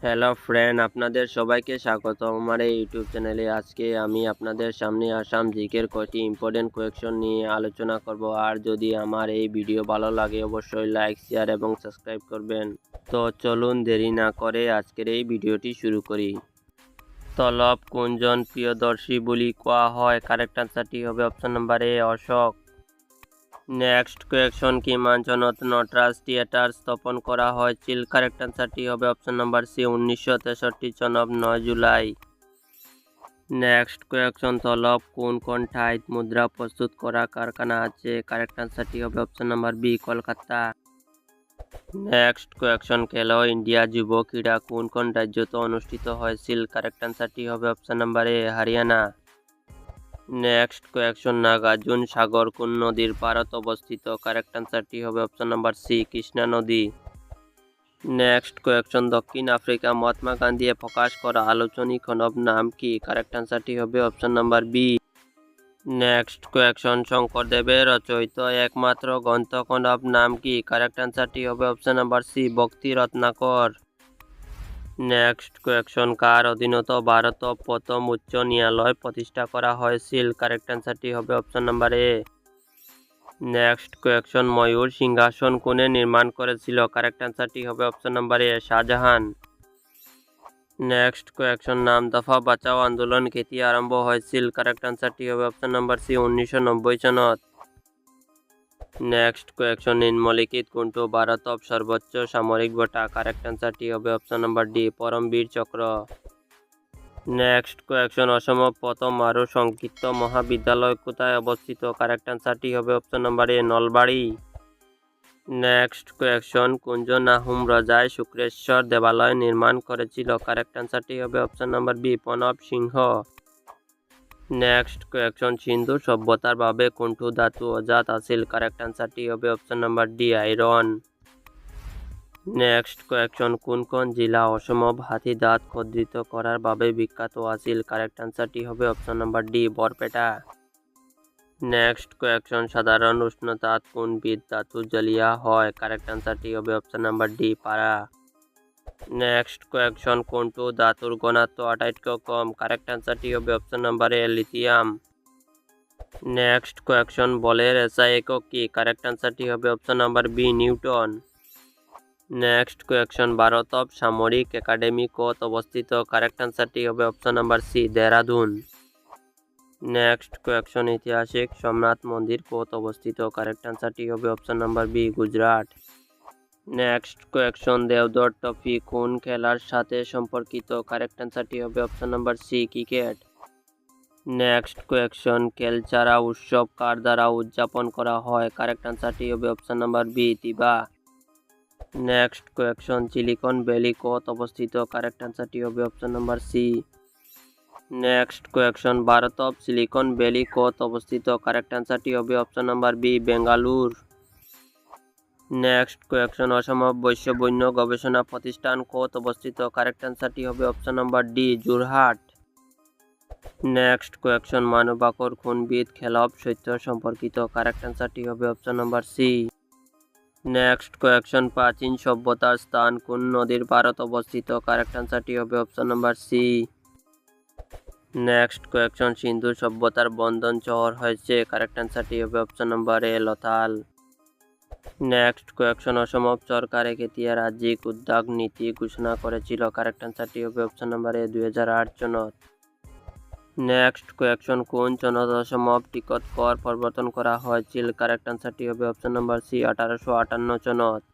Hello friend, আপনাদের সবাইকে স্বাগত আমার এই ইউটিউব চ্যানেলে। আজকে আমি আপনাদের সামনে আসাম জিকের কয়েকটি ইম্পর্টেন্ট কোয়েকশন নিয়ে আলোচনা করব। আর যদি আমার এই ভিডিও ভালো লাগে অবশ্যই লাইক, শেয়ার এবং সাবস্ক্রাইব করবেন। তো চলুন দেরি না করে আজকের এই ভিডিওটি শুরু করি। তলব কোনজন প্রিয়দর্শী বুলি কোৱা হয়? কারেক্ট আনসারটি হবে option number A, Ashok. Next question কিমান চনত নটরাজ থিয়েটার স্থাপন করা হয়েছিল? কারেক্ট আনসারটি হবে অপশন নাম্বার সি, 1963 চনত 9 জুলাই। নেক্সট কোয়েকশন তলব কোন ঠাইত মুদ্রা প্রস্তুত করা কারখানা আছে? কারেক্ট আনসারটি হবে option number B, Kolkata. Next question Khelo India যুব ক্রীড়া কোন রাজ্যত অনুষ্ঠিত হয়েছিল? কারেক্ট আনসারটি হবে option number A, Haryana. Next question Nagarjuna Sagar কোন নদীর পাড়ত অবস্থিত? কারেক্ট আনসারটি হবে অপশন নাম্বার সি, কৃষ্ণা নদী। নেক্সট কোয়েকশন দক্ষিণ আফ্রিকা মহাত্মা গান্ধী প্রকাশ করা আলোচনী খনব নাম কি? কারেক্ট আনসারটি হবে option number B. Next question শঙ্করদেবের রচয়িত একমাত্র গ্রন্থ খনব নাম কি? কারেক্ট আনসারটি হবে অপশন নাম্বার সি, ভক্তি রত্নাকর। নেক্সট কোয়েকশন কার অধীনত ভারত প্রথম উচ্চ ন্যায়ালয় প্রতিষ্ঠা করা হয়েছিল? কারেক্ট আনসারটি হবে option number A. Next question ময়ূর সিংহাসন কোনে নির্মাণ করেছিল? কারেক্ট আনসারটি হবে option number A, Shahjahan. Next question নাম দফা বাঁচাও আন্দোলন কেতি আরম্ভ হয়েছিল? কারেক্ট আনসারটি হবে অপশন নাম্বার সি, 1990 চনত। নেক্সট কোয়েকশন নিম্নলিখিত কোনটো ভারতত সর্বোচ্চ সামরিক বঁটা? কারেক্ট আনসারটি হবে অপশন নাম্বার ডি, পরমবীর চক্র। নেক্সট কোয়েকশন অসম প্রথম আরো সংক্ষিপ্ত মহাবিদ্যালয় কোথায় অবস্থিত? কারেক্ট আনসারটি হবে অপশন নাম্বার এ, নলবাড়ি। নেক্সট কোয়েকশন কোনজন আহোম রাজায় শুক্রেশ্বর দেবালয় নির্মাণ করেছিল? কারেক্ট আনসারটি হবে অপশন নাম্বার বি, প্রণব সিংহ। নেক্সট কোয়েকশন সিন্ধু সভ্যতার ভাবে কোনটো ধাতু অজাত আছিল? কারেক্ট আনসারটি হবে option number D, iron. Next question কোন জেলা অসম হাতি দাঁত খোদিত করার ভাবে বিখ্যাত আছিল? কারেক্ট আনসারটি হবে option number D, Barpeta. Next question সাধারণ উষ্ণতাত কোনবিধ ধাতু জ্বলিয়া হয়? কারেক্ট আনসারটি হবে অপশন নাম্বার ডি, পারা। নেক্সট কোয়েকশন কোনটো ধাতুর ঘনত্ব আটাইতকৈ কম? কারেক্ট আনসারটি হবে option number A, lithium. Next question বলের এসআই একক কি? কারেক্ট আনসারটি হবে option number B, newton. Next question ভারতত সামরিক একাডেমি কত অবস্থিত? কারেক্ট আনসারটি হবে option number C, Dehradun. Next question ঐতিহাসিক সোমনাথ মন্দির কত অবস্থিত? কারেক্ট আনসারটি হবে option number B, Gujarat. Next question Deodhar trophy কোন খেলার সাথে সম্পর্কিত? কারেক্ট আনসারটি হবে option number C, cricket. Next question কেলচারা উৎসব কার দ্বারা উদযাপন করা হয়? কারেক্ট আনসারটি হবে option number B, Tiwa. Next question silicon valley কত অবস্থিত? কারেক্ট আনসারটি হবে option number C. Next question ভারতত সিলিকন ভ্যালি কত অবস্থিত? কারেক্ট আনসারটি হবে option number B, Bengaluru. Next question Assam বৈশ্যবন্য গবেষণা প্রতিষ্ঠান কত অবস্থিত? কারেক্ট আনসারটি হবে option number D, Jorhat. Next question মানুবাকর কোনবিধ খেলব সত্য সম্পর্কিত? কারেক্ট আনসারটি হবে option number C. Next question প্রাচীন সভ্যতার স্থান কোন নদীর পাড়ত অবস্থিত? কারেক্ট আনসারটি হবে option number C. Next question Sindhu সভ্যতার বন্ধন শহর হয়েছে? কারেক্ট আনসারটি হবে option number A, Lothal. Next question Assam সরকারে কেতিয়া রাজ্যিক উদ্যোগ নীতি ঘোষণা করেছিল? কারেক্ট আনসারটি হবে অপশন নাম্বার এ, 2008 চনত। নেক্সট কোয়েকশন কোন চনত অসম টিকট কর প্রবর্তন করা হয়েছিল? কারেক্ট আনসারটি হবে অপশন নাম্বার সি, 1858 চনত।